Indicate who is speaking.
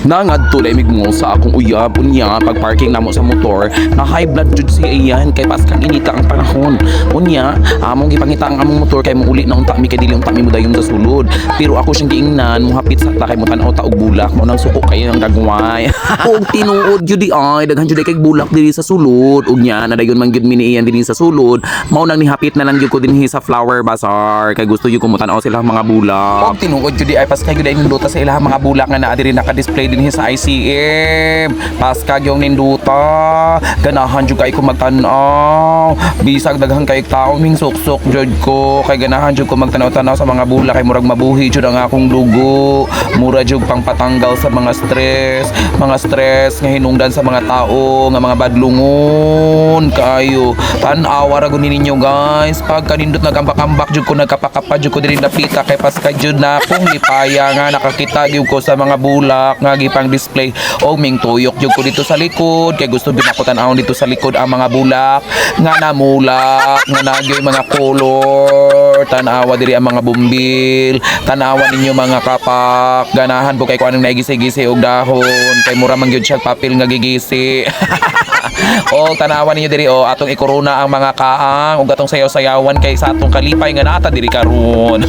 Speaker 1: Nangadto lamig mo sa akong uyab unya pag parking namo sa motor na high blood jud si iyan kay paskang inita ang panahon. Unya among gipangita ang among motor kay muuli na unta mi kay dili unta mi mudayon sa sulod. Pero ako siyang giingnan muhapit sa ta kay mo tan-aw ta og bulak mo nang suko kay ang gagway. Og tinuod jud di ay daghan jud kay bulak diri sa sulod. Unya nadayon man jud mi ni iyan dinhi sa sulod. Mao nang nihapit na lang jud ko dinhi sa flower bazaar kay gusto jud ko mo tan-aw sila mga bulak. Og tinuod jud di ay paskay jud ay ninduta sa ilang mga bulak nga naa diri naka-display dinhi sa ICM. Paskag yung ninduta. Ganahan jud kay ko magtan-aw. Bisag daghan kay tawo ming suksok jud ko. Kay ganahan jud ko magtanaw-tanaw sa mga bulak kay murag mabuhi jud ang akong dugo. Mura jud pang patanggal sa mga stress. Mga stress nga hinungdan sa mga tao nga mga badlungon kayo. Tan-aw ra gud ninyo guys. Pag kanindot nagambak-ambak jud ko nagkapakapa jud ko diri napita kay paskag jud na akong lipaya nga nakakita gyud ko sa mga bulak nga gipang display o ming tuyok jud ko dito sa likod kay gusto binakutan ahon dito sa likod ang mga bulak nga namulak nga nagyoy mga color tanawa diri ang mga bumbil tanawa ninyo mga kapak ganahan po kay kuanong naigisi-gisi og dahon kay mura man gyud siya papel nga gigisi. O tanawa ninyo diri o atong ikorona ang mga kaang ug atong sayaw-sayawan kay sa atong kalipay nga nata diri karon.